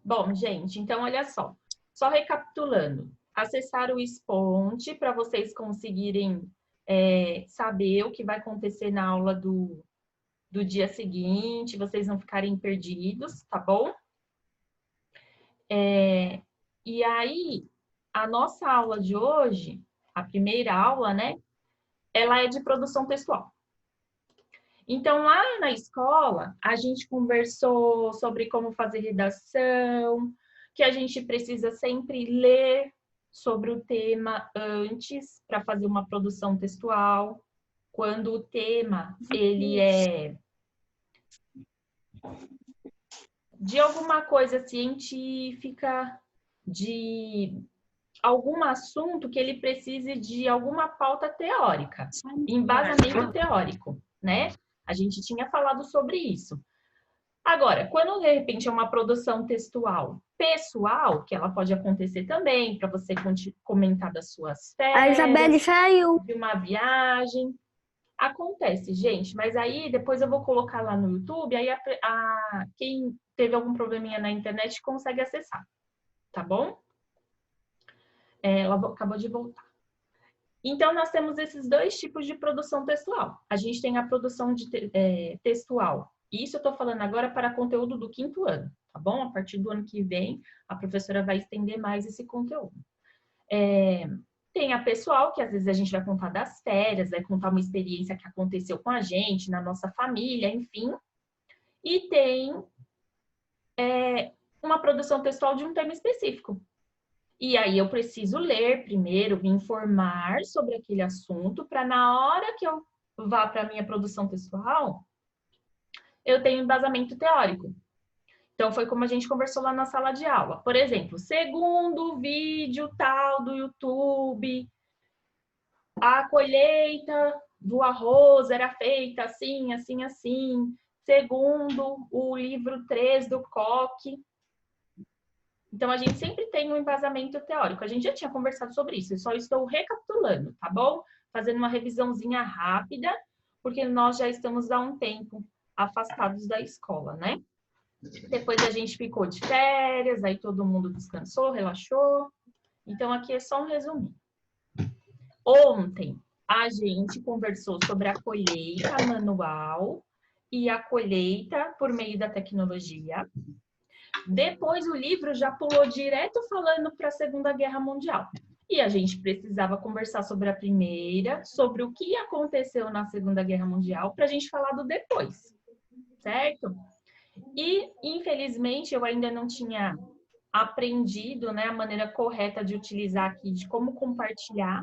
Bom, gente, então olha só recapitulando, acessar o Sponte para vocês conseguirem saber o que vai acontecer na aula do dia seguinte, vocês não ficarem perdidos, tá bom? E aí, a nossa aula de hoje, a primeira aula, né, ela é de produção textual. Então, lá na escola, a gente conversou sobre como fazer redação, que a gente precisa sempre ler sobre o tema antes para fazer uma produção textual. Quando o tema ele é de alguma coisa científica, de algum assunto que ele precise de alguma pauta teórica, embasamento teórico, né? A gente tinha falado sobre isso. Agora, quando de repente é uma produção textual pessoal, que ela pode acontecer também, para você comentar das suas A Isabelle férias, saiu. de uma viagem, acontece, gente, mas aí depois eu vou colocar lá no YouTube, aí quem teve algum probleminha na internet consegue acessar, tá bom? Ela acabou de voltar. Então, nós temos esses dois tipos de produção textual. A gente tem a produção textual. Isso eu estou falando agora para conteúdo do 5º ano, tá bom? A partir do ano que vem, a professora vai estender mais esse conteúdo. Tem a pessoal, que às vezes a gente vai contar das férias, vai contar uma experiência que aconteceu com a gente, na nossa família, enfim. E tem uma produção textual de um tema específico. E aí eu preciso ler primeiro, me informar sobre aquele assunto, para na hora que eu vá para a minha produção textual, eu tenho embasamento teórico. Então, foi como a gente conversou lá na sala de aula. Por exemplo, segundo o vídeo tal do YouTube, a colheita do arroz era feita assim, assim, assim. Segundo o livro 3 do Koch. Então, a gente sempre tem um embasamento teórico. A gente já tinha conversado sobre isso, eu só estou recapitulando, tá bom? Fazendo uma revisãozinha rápida, porque nós já estamos há um tempo afastados da escola, né? Depois a gente ficou de férias, aí todo mundo descansou, relaxou. Então, aqui é só um resuminho. Ontem, a gente conversou sobre a colheita manual e a colheita por meio da tecnologia. Depois o livro já pulou direto falando para a Segunda Guerra Mundial. E a gente precisava conversar sobre a primeira, sobre o que aconteceu na Segunda Guerra Mundial, para a gente falar do depois, certo? E, infelizmente, eu ainda não tinha aprendido, né, a maneira correta de utilizar aqui, de como compartilhar,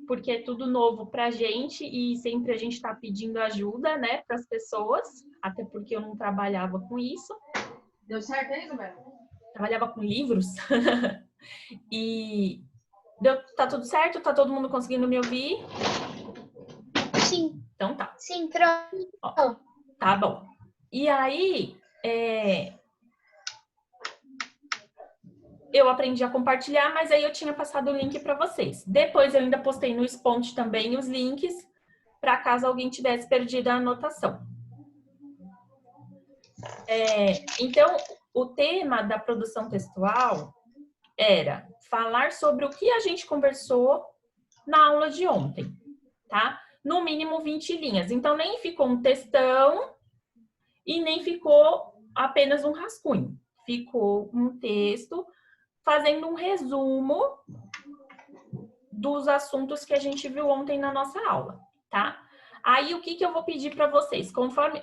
porque é tudo novo para a gente e sempre a gente está pedindo ajuda, né, para as pessoas, até porque eu não trabalhava com isso. Deu certo aí, Isabela? Trabalhava com livros. E tá tudo certo? Tá todo mundo conseguindo me ouvir? Sim. Então tá. Sim, pronto. Ó, tá bom. E aí, eu aprendi a compartilhar, mas aí eu tinha passado o link para vocês. Depois eu ainda postei no Sponte também os links, para caso alguém tivesse perdido a anotação. Então, o tema da produção textual era falar sobre o que a gente conversou na aula de ontem, tá? No mínimo 20 linhas. Então, nem ficou um textão e nem ficou apenas um rascunho. Ficou um texto fazendo um resumo dos assuntos que a gente viu ontem na nossa aula, tá? Aí, o que eu vou pedir para vocês? Conforme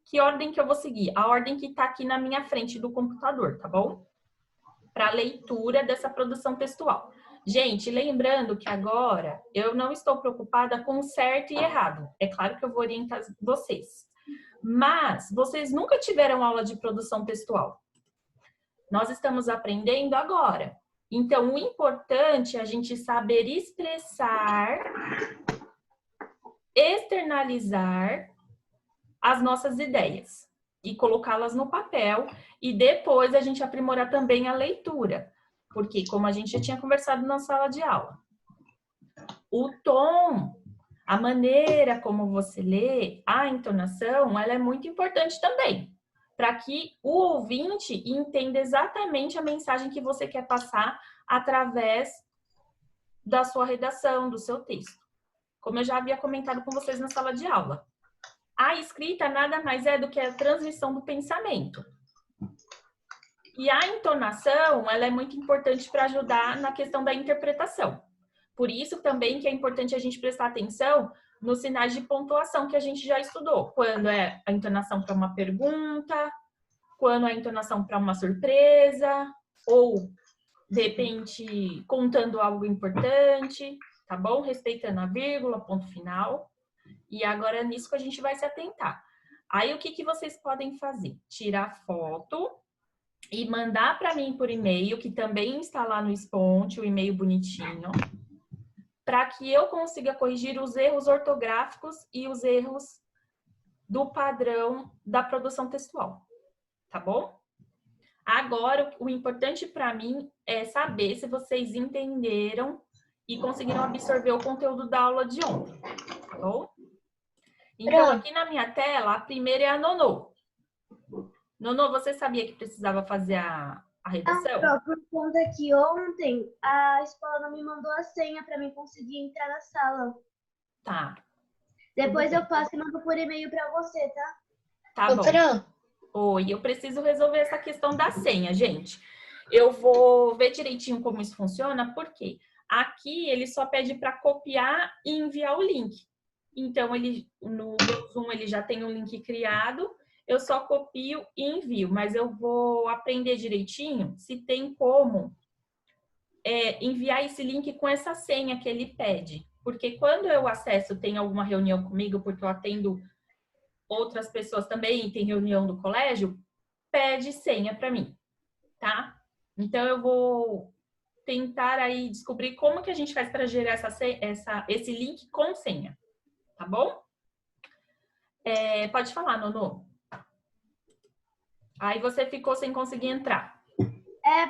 que ordem que eu vou seguir? A ordem que está aqui na minha frente do computador, tá bom? Para leitura dessa produção textual. Gente, lembrando que agora eu não estou preocupada com certo e errado. É claro que eu vou orientar vocês. Mas vocês nunca tiveram aula de produção textual. Nós estamos aprendendo agora. Então, o importante é a gente saber expressar, externalizar as nossas ideias e colocá-las no papel e depois a gente aprimorar também a leitura. Porque, como a gente já tinha conversado na sala de aula, o tom, a maneira como você lê, a entonação, ela é muito importante também, para que o ouvinte entenda exatamente a mensagem que você quer passar através da sua redação, do seu texto. Como eu já havia comentado com vocês na sala de aula. A escrita nada mais é do que a transmissão do pensamento. E a entonação, ela é muito importante para ajudar na questão da interpretação. Por isso também que é importante a gente prestar atenção nos sinais de pontuação que a gente já estudou. Quando é a entonação para uma pergunta, quando é a entonação para uma surpresa, ou, de repente, contando algo importante, tá bom? Respeitando a vírgula, ponto final. E agora é nisso que a gente vai se atentar. Aí, o que vocês podem fazer? Tirar foto e mandar para mim por e-mail, que também está lá no Sponte, o e-mail bonitinho, para que eu consiga corrigir os erros ortográficos e os erros do padrão da produção textual. Tá bom? Agora, o importante para mim é saber se vocês entenderam e conseguiram absorver o conteúdo da aula de ontem. Tá bom? Então, aqui na minha tela, a primeira é a Nonô. Nonô, você sabia que precisava fazer a redação? Por conta que ontem a escola não me mandou a senha para mim conseguir entrar na sala. Tá. Depois eu passo e mando por e-mail para você, tá? Tá bom. Oi, eu preciso resolver essa questão da senha, gente. Eu vou ver direitinho como isso funciona, porque aqui ele só pede para copiar e enviar o link. Então, no meu Zoom ele já tem um link criado, eu só copio e envio, mas eu vou aprender direitinho se tem como enviar esse link com essa senha que ele pede. Porque quando eu acesso, tem alguma reunião comigo, porque eu atendo outras pessoas também, tem reunião do colégio, pede senha para mim, tá? Então, eu vou tentar aí descobrir como que a gente faz para gerar esse link com senha, tá bom? Pode falar, Nonô. Aí você ficou sem conseguir entrar.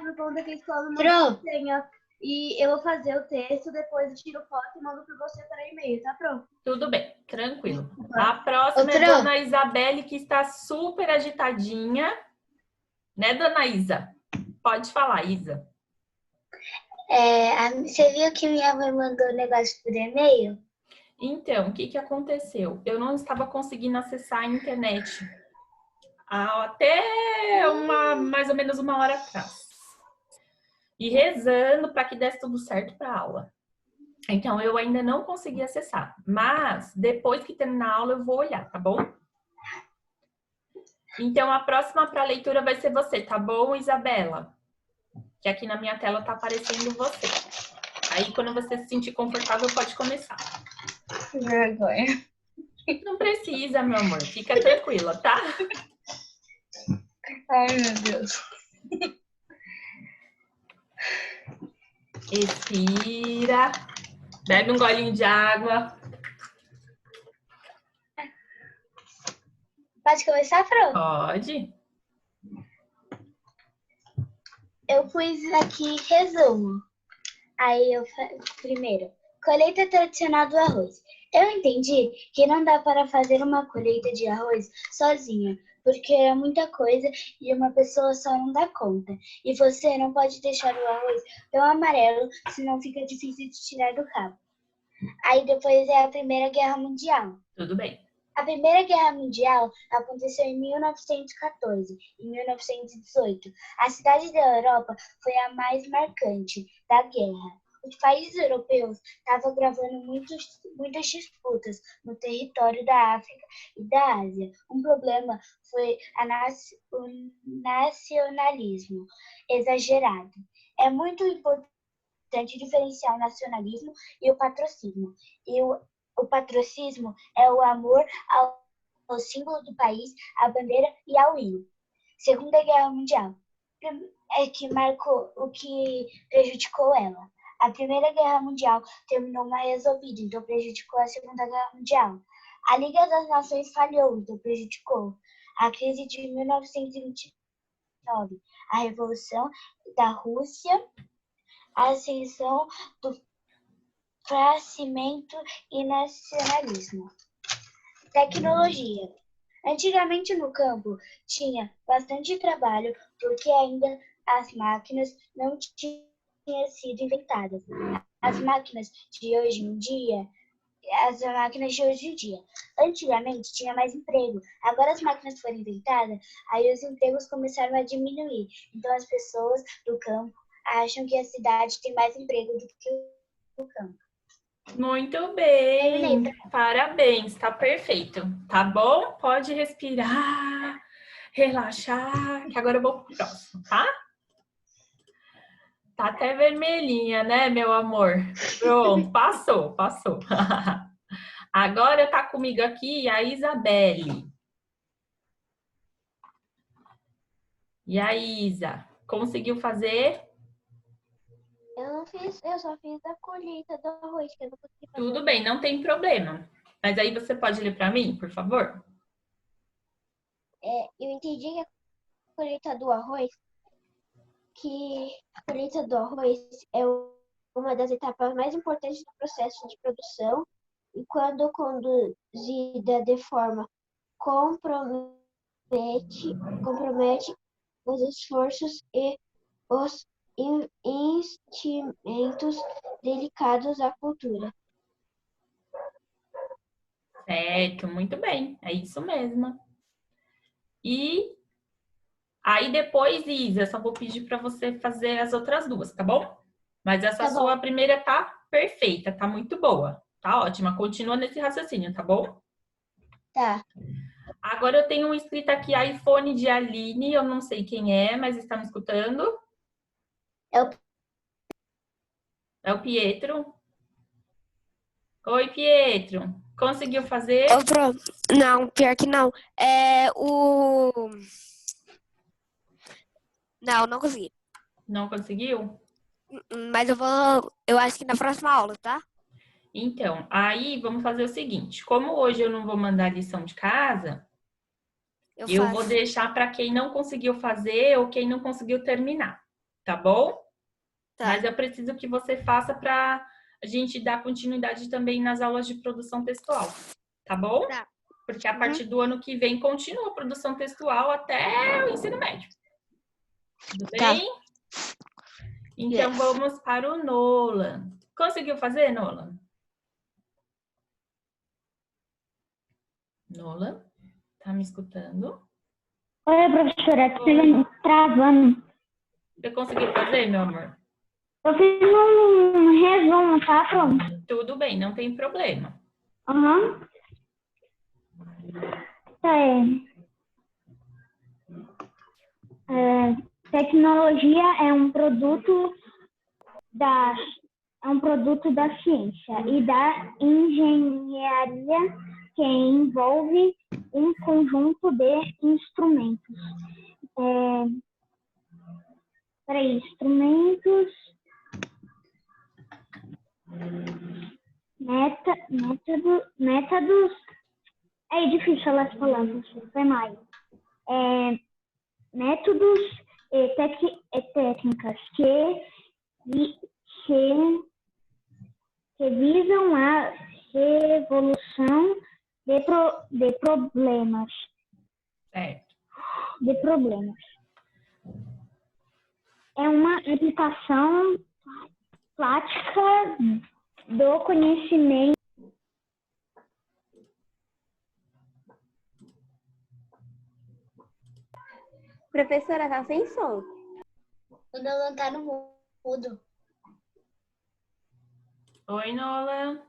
Por conta que a escola não mandou a senha. E eu vou fazer o texto, depois eu tiro foto e mando para você para e-mail, tá pronto? Tudo bem, tranquilo. A próxima é a Dona Isabelle, que está super agitadinha. Né, Dona Isa? Pode falar, Isa. Você viu que minha mãe mandou o negócio por e-mail? Então, o que aconteceu? Eu não estava conseguindo acessar a internet até mais ou menos uma hora atrás. E rezando para que desse tudo certo para a aula. Então, eu ainda não consegui acessar. Mas, depois que terminar a aula, eu vou olhar, tá bom? Então, a próxima para leitura vai ser você, tá bom, Isabela? Que aqui na minha tela tá aparecendo você. Aí, quando você se sentir confortável, pode começar. Vergonha. Não precisa, meu amor. Fica tranquila, tá? Ai, meu Deus. Respira. Bebe um golinho de água. Pode começar, Fran? Pode. Eu pus aqui resumo. Aí primeiro, colheita tradicional do arroz. Eu entendi que não dá para fazer uma colheita de arroz sozinha, porque é muita coisa e uma pessoa só não dá conta. E você não pode deixar o arroz tão amarelo, senão fica difícil de tirar do cabo. Aí depois é a Primeira Guerra Mundial. Tudo bem. A Primeira Guerra Mundial aconteceu em 1914 e 1918. A cidade da Europa foi a mais marcante da guerra. Os países europeus estavam gravando muitas disputas no território da África e da Ásia. Um problema foi o nacionalismo exagerado. É muito importante diferenciar o nacionalismo e o patriotismo. O patriotismo é o amor ao símbolo do país, à bandeira e ao hino. Segunda Guerra Mundial é que marcou o que prejudicou ela. A Primeira Guerra Mundial terminou mal resolvida, então prejudicou a Segunda Guerra Mundial. A Liga das Nações falhou, então prejudicou. A crise de 1929, a Revolução da Rússia, a ascensão do fascismo e nacionalismo. Tecnologia. Antigamente no campo tinha bastante trabalho porque ainda as máquinas não tinham sido inventadas. As máquinas de hoje em dia, antigamente tinha mais emprego. Agora as máquinas foram inventadas, aí os empregos começaram a diminuir. Então as pessoas do campo acham que a cidade tem mais emprego do que o campo. Muito bem, parabéns, tá perfeito, tá bom? Pode respirar, relaxar, que agora eu vou pro próximo, tá? Tá até vermelhinha, né, meu amor? Pronto, passou. Agora tá comigo aqui a Isabelle. E a Isa, conseguiu fazer? Eu só fiz a colheita do arroz, que eu não consegui fazer. Tudo bem, não tem problema. Mas aí você pode ler para mim, por favor? Eu entendi que a colheita do arroz, é uma das etapas mais importantes do processo de produção e quando conduzida de forma compromete os esforços e os investimentos dedicados à cultura. Certo, muito bem, é isso mesmo. E aí depois, Isa, só vou pedir para você fazer as outras duas, tá bom? Mas essa Tá bom. sua primeira tá perfeita, tá muito boa, tá ótima. Continua nesse raciocínio, tá bom? Tá. Agora eu tenho um escrito aqui, iPhone de Aline, eu não sei quem é, mas está me escutando? É o Pietro? Oi, Pietro. Conseguiu fazer? Não, pior que não. Não consegui. Não conseguiu? Mas eu acho que na próxima aula, tá? Então, aí vamos fazer o seguinte. Como hoje eu não vou mandar lição de casa, eu vou deixar para quem não conseguiu fazer ou quem não conseguiu terminar, tá bom? Tá. Mas eu preciso que você faça para a gente dar continuidade também nas aulas de produção textual, tá bom? Tá. Porque a partir do ano que vem continua a produção textual até o ensino médio. Tudo bem? Então, vamos para o Nolan. Conseguiu fazer, Nolan? Nolan? Tá me escutando? Oi, professora, tô travando. Você conseguiu fazer, meu amor? Eu fiz um resumo, tá? Pronto. Tudo bem, não tem problema. Aham. Tecnologia é um produto da ciência e da engenharia que envolve um conjunto de instrumentos. Métodos. É difícil falar as palavras, foi mais. Métodos e técnicas que visam a resolução de problemas. Certo. É uma aplicação prática do conhecimento. Professora, tá sem som. O Nolan tá no mudo. Oi, Nolan.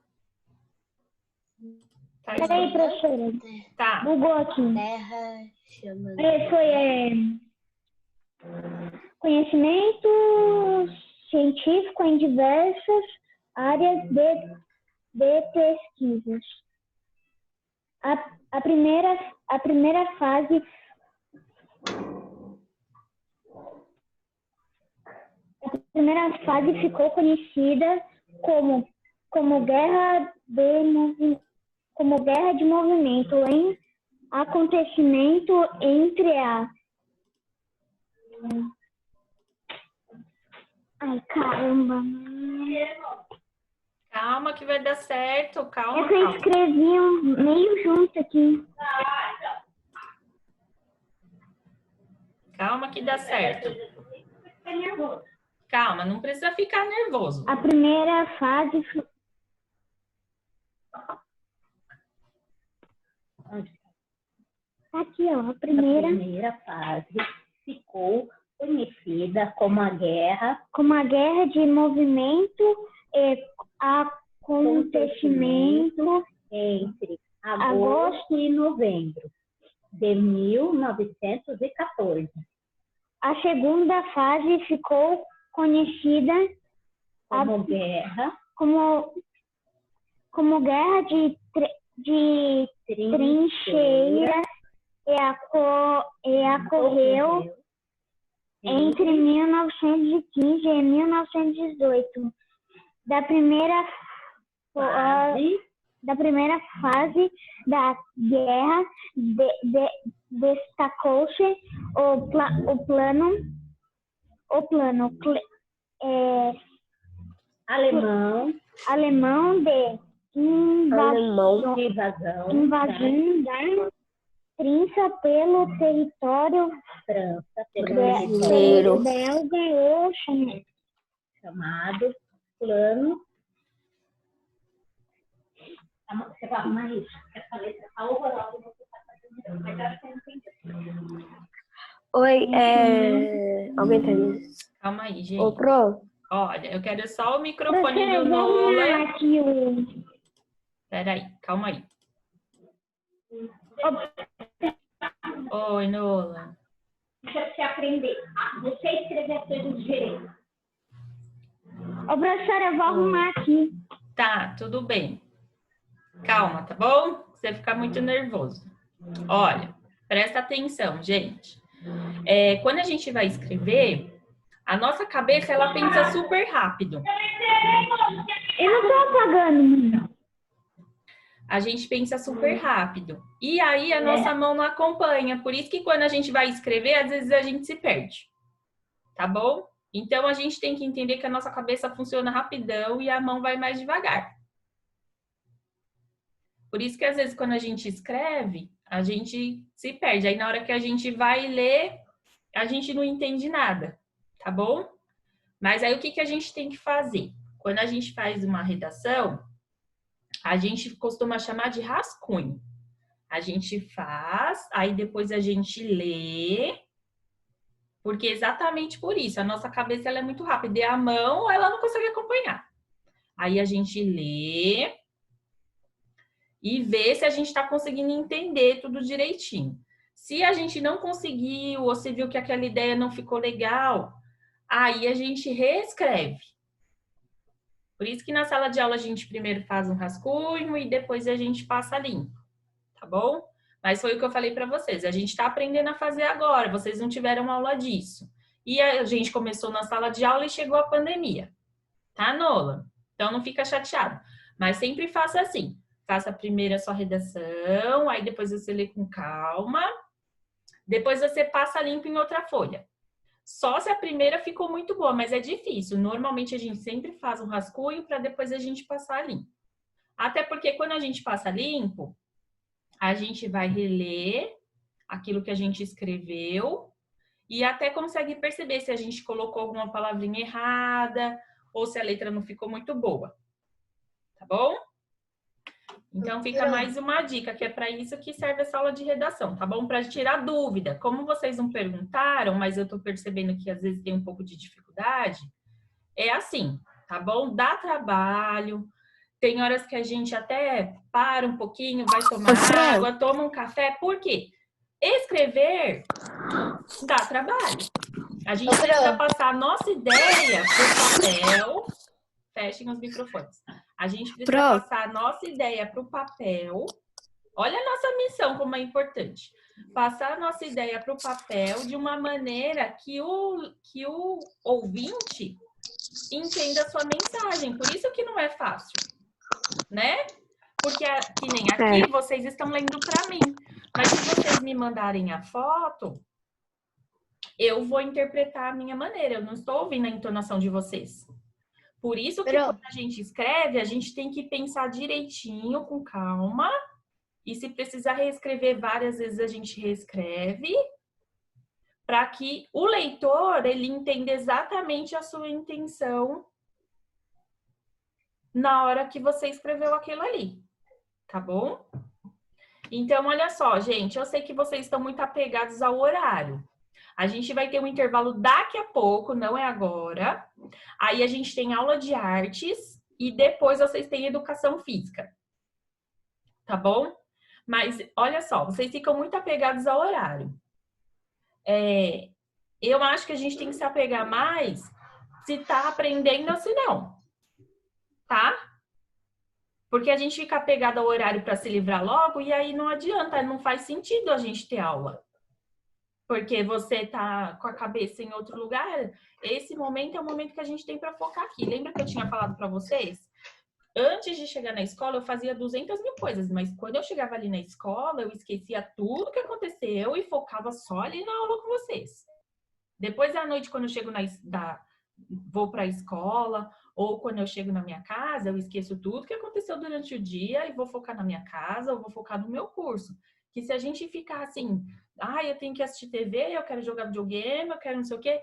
Tá Peraí, professora. Tá. Bugou aqui. Terra chamando. Conhecimento científico em diversas áreas de pesquisas. A primeira fase ficou conhecida como guerra de movimento em acontecimento entre a... Ai, caramba. Calma que vai dar certo. Calma, Eu escrevi meio junto aqui. que dá certo? Calma, não precisa ficar nervoso. A primeira fase tá aqui, ó. A A primeira primeira fase ficou conhecida como a Guerra de movimento e acontecimento entre agosto e novembro de 1914, A segunda fase ficou conhecida como Guerra como Guerra de Trincheiras e ocorreu entre 1915 e 1918. Da primeira fase da guerra destacou-se o plano alemão de invasão da França pelo território belga ou chamado Plano. Você vai arrumar isso? Essa letra tá horrorosa, você tá fazendo, mas acho que não entendeu. Oi, alguém tem? Calma aí, gente. Ô, Pro, Olha, eu quero só o microfone do Nola. Peraí, calma aí. Oi, Nola. Deixa você aprender. Você escrever as coisas direito. Ô, professora, eu vou arrumar aqui. Tá, tudo bem. Calma, tá bom? Você fica muito nervoso. Olha, presta atenção, gente. Quando a gente vai escrever, a nossa cabeça, ela pensa super rápido. Eu não tô apagando. A gente pensa super rápido. E aí, a nossa mão não acompanha. Por isso que quando a gente vai escrever, às vezes a gente se perde. Tá bom? Então, a gente tem que entender que a nossa cabeça funciona rapidão e a mão vai mais devagar. Por isso que, às vezes, quando a gente escreve, a gente se perde. Aí, na hora que a gente vai ler, a gente não entende nada. Tá bom? Mas aí, o que a gente tem que fazer? Quando a gente faz uma redação, a gente costuma chamar de rascunho. A gente faz, aí depois a gente lê, porque exatamente por isso, a nossa cabeça ela é muito rápida e a mão ela não consegue acompanhar. Aí a gente lê e vê se a gente está conseguindo entender tudo direitinho. Se a gente não conseguiu, ou se viu que aquela ideia não ficou legal, aí a gente reescreve. Por isso que na sala de aula a gente primeiro faz um rascunho e depois a gente passa limpo, tá bom? Mas foi o que eu falei para vocês, a gente está aprendendo a fazer agora, vocês não tiveram aula disso. E a gente começou na sala de aula e chegou a pandemia, tá, Nola? Então não fica chateado. Mas sempre faça assim, faça primeiro a sua redação, aí depois você lê com calma, depois você passa limpo em outra folha. Só se a primeira ficou muito boa, mas é difícil. Normalmente a gente sempre faz um rascunho para depois a gente passar limpo. Até porque quando a gente passa limpo, a gente vai reler aquilo que a gente escreveu e até consegue perceber se a gente colocou alguma palavrinha errada ou se a letra não ficou muito boa. Tá bom? Então, fica mais uma dica, que é para isso que serve essa aula de redação, tá bom? Para tirar dúvida. Como vocês não perguntaram, mas eu tô percebendo que às vezes tem um pouco de dificuldade, é assim, tá bom? Dá trabalho, tem horas que a gente até para um pouquinho, vai tomar água, toma um café. Por quê? Escrever dá trabalho. A gente precisa passar a nossa ideia pro papel. Fechem os microfones. A gente precisa passar a nossa ideia para o papel. Olha a nossa missão, como é importante. Passar a nossa ideia para o papel de uma maneira que o ouvinte entenda a sua mensagem. Por isso que não é fácil, né? Porque, que nem aqui, vocês estão lendo para mim. Mas se vocês me mandarem a foto, eu vou interpretar a minha maneira. Eu não estou ouvindo a entonação de vocês. Por isso que quando a gente escreve, a gente tem que pensar direitinho, com calma. E se precisar reescrever várias vezes, a gente reescreve. para que o leitor ele entenda exatamente a sua intenção na hora que você escreveu aquilo ali, tá bom? Então, olha só, gente, eu sei que vocês estão muito apegados ao horário. A gente vai ter um intervalo daqui a pouco, não é agora. Aí a gente tem aula de artes e depois vocês têm educação física, tá bom? Mas, olha só, vocês ficam muito apegados ao horário. Eu acho que a gente tem que se apegar mais se tá aprendendo ou se não, tá? Porque a gente fica apegado ao horário para se livrar logo e aí não adianta, não faz sentido a gente ter aula. Porque você tá com a cabeça em outro lugar. Esse momento é o momento que a gente tem para focar aqui. Lembra que eu tinha falado para vocês? Antes de chegar na escola, eu fazia 200 mil coisas, mas quando eu chegava ali na escola, eu esquecia tudo que aconteceu e focava só ali na aula com vocês. Depois à noite, quando eu chego vou para a escola, ou quando eu chego na minha casa, eu esqueço tudo que aconteceu durante o dia e vou focar na minha casa, ou vou focar no meu curso. Que se a gente ficar assim, eu tenho que assistir TV, eu quero jogar videogame, eu quero não sei o quê,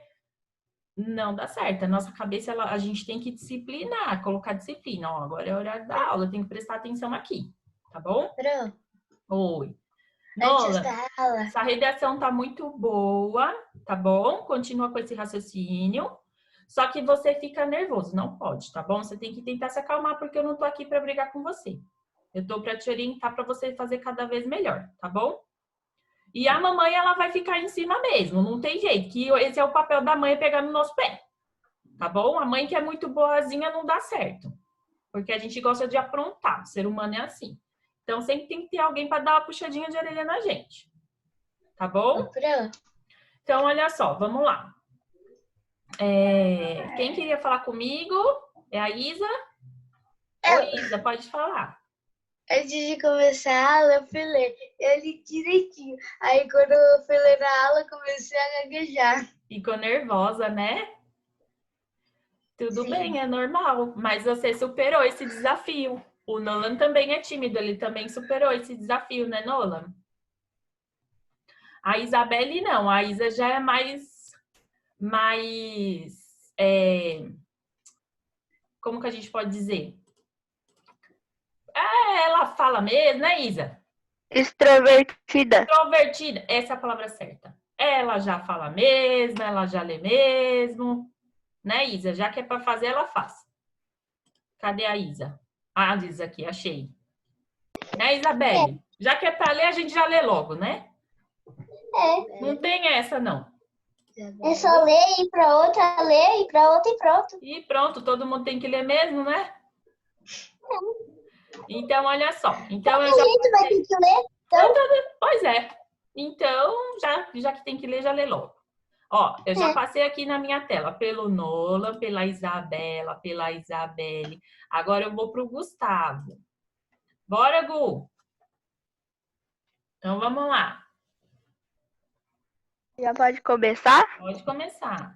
não dá certo. A nossa cabeça, a gente tem que disciplinar, colocar disciplina. Ó, agora é horário da aula, eu tenho que prestar atenção aqui, tá bom? Pro, Oi. antes Nola, da aula, essa redação tá muito boa, tá bom? Continua com esse raciocínio. Só que você fica nervoso, não pode, tá bom? Você tem que tentar se acalmar, porque eu não tô aqui para brigar com você. Eu tô para te orientar para você fazer cada vez melhor, tá bom? E a mamãe, ela vai ficar em cima mesmo, não tem jeito, que esse é o papel da mãe, pegar no nosso pé, tá bom? A mãe que é muito boazinha não dá certo, porque a gente gosta de aprontar, o ser humano é assim. Então, sempre tem que ter alguém para dar uma puxadinha de orelha na gente, tá bom? Pro, Então, olha só, vamos lá. Quem queria falar comigo é a Isa. Oi, Isa, pode falar. antes de começar a aula, eu fui ler. Eu li direitinho. Aí, quando eu fui ler na aula, eu comecei a gaguejar. Ficou nervosa, né? Tudo Sim. bem, é normal. Mas você superou esse desafio. O Nolan também é tímido, ele também superou esse desafio, né, Nolan? A Isabelle não, a Isa já é mais como que a gente pode dizer? Ela fala mesmo, né, Isa? Extrovertida. Extrovertida, essa é a palavra certa. Ela já fala mesmo, ela já lê mesmo, né, Isa? Já que é para fazer, ela faz. Cadê a Isa? Ah, Isa aqui, achei. Né, Isabelle? Já que é para ler, a gente já lê logo, né? Não tem essa, não. É só ler, ir pra outra, ler, ir pra outra e pronto. E pronto, todo mundo tem que ler mesmo, né? Então, olha só. Então, eu já... A gente vai ter que ler. Pois é. Então, já que tem que ler, já lê logo. Ó, eu já passei aqui na minha tela pelo Nolan, pela Isabela, pela Isabelle. Agora eu vou pro Gustavo. Bora, Gu? Então, vamos lá. Já pode começar? Pode começar.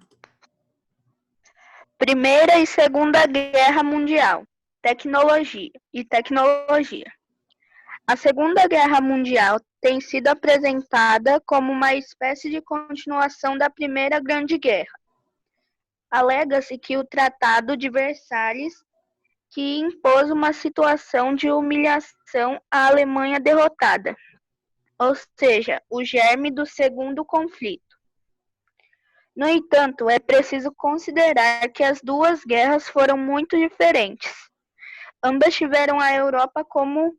Primeira e Segunda Guerra Mundial. Tecnologia e tecnologia. A Segunda Guerra Mundial tem sido apresentada como uma espécie de continuação da Primeira Grande Guerra. Alega-se que o Tratado de Versalhes, que impôs uma situação de humilhação à Alemanha derrotada, ou seja, o germe do segundo conflito. No entanto, é preciso considerar que as duas guerras foram muito diferentes. Ambas tiveram a Europa como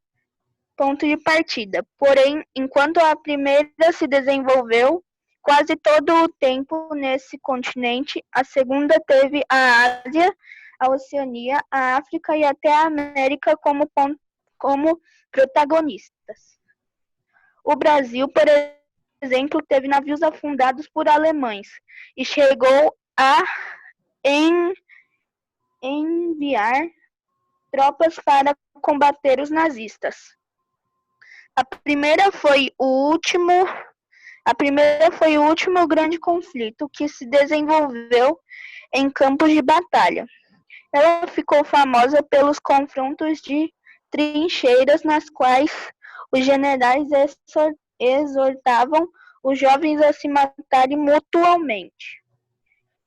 ponto de partida. Porém, enquanto a primeira se desenvolveu quase todo o tempo nesse continente, a segunda teve a Ásia, a Oceania, a África e até a América como protagonistas. O Brasil, por exemplo, teve navios afundados por alemães e chegou a enviar tropas para combater os nazistas. A primeira foi o último grande conflito que se desenvolveu em campos de batalha. Ela ficou famosa pelos confrontos de trincheiras nas quais os generais exortavam os jovens a se matarem mutualmente.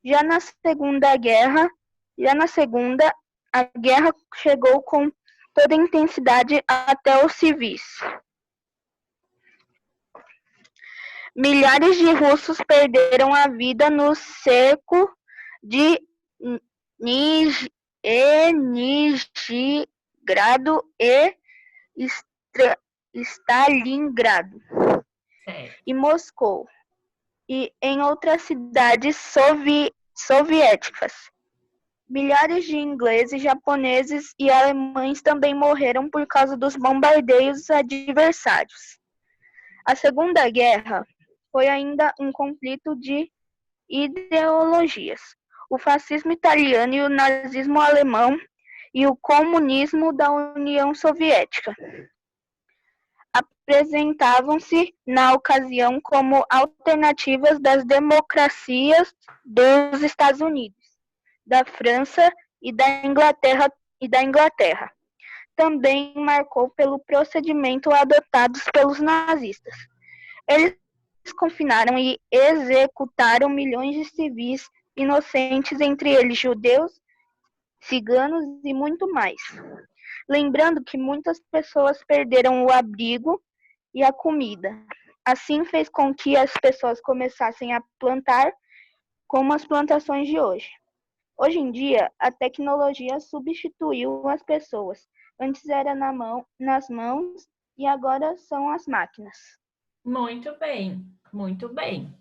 Já na segunda, a guerra chegou com toda intensidade até os civis. Milhares de russos perderam a vida no cerco de Nijigrado e Stalingrado e Moscou, e em outras cidades soviéticas. Milhares de ingleses, japoneses e alemães também morreram por causa dos bombardeios adversários. A Segunda Guerra foi ainda um conflito de ideologias. O fascismo italiano e o nazismo alemão e o comunismo da União Soviética apresentavam-se na ocasião como alternativas das democracias dos Estados Unidos, da França e da Inglaterra. Também marcou pelo procedimento adotados pelos nazistas. Eles confinaram e executaram milhões de civis inocentes, entre eles judeus, ciganos e muito mais. Lembrando que muitas pessoas perderam o abrigo e a comida. Assim fez com que as pessoas começassem a plantar como as plantações de hoje. Hoje em dia, a tecnologia substituiu as pessoas. Antes era nas mãos e agora são as máquinas. Muito bem, muito bem.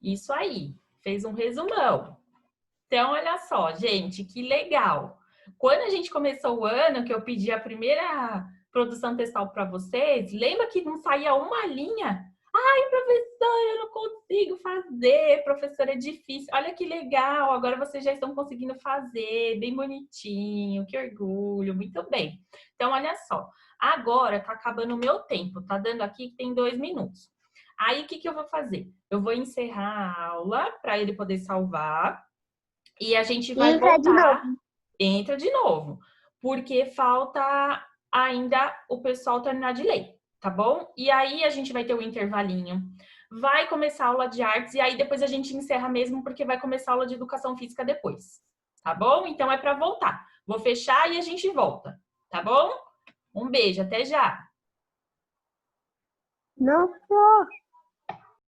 Isso aí, fez um resumão. Então, olha só, gente, que legal. Quando a gente começou o ano, que eu pedi a primeira produção textual para vocês, lembra que não saía uma linha? Ai, professora, eu não consigo fazer, professora, é difícil. Olha que legal, agora vocês já estão conseguindo fazer, bem bonitinho, que orgulho, muito bem. Então, olha só, agora tá acabando o meu tempo, tá dando aqui que tem 2 minutos. Aí, o que eu vou fazer? Eu vou encerrar a aula para ele poder salvar e a gente vai voltar. Entra de novo, porque falta ainda o pessoal terminar de ler, tá bom? E aí a gente vai ter um intervalinho, vai começar a aula de artes e aí depois a gente encerra mesmo, porque vai começar a aula de educação física depois, tá bom? Então é para voltar. Vou fechar e a gente volta, tá bom? Um beijo, até já! Não, só.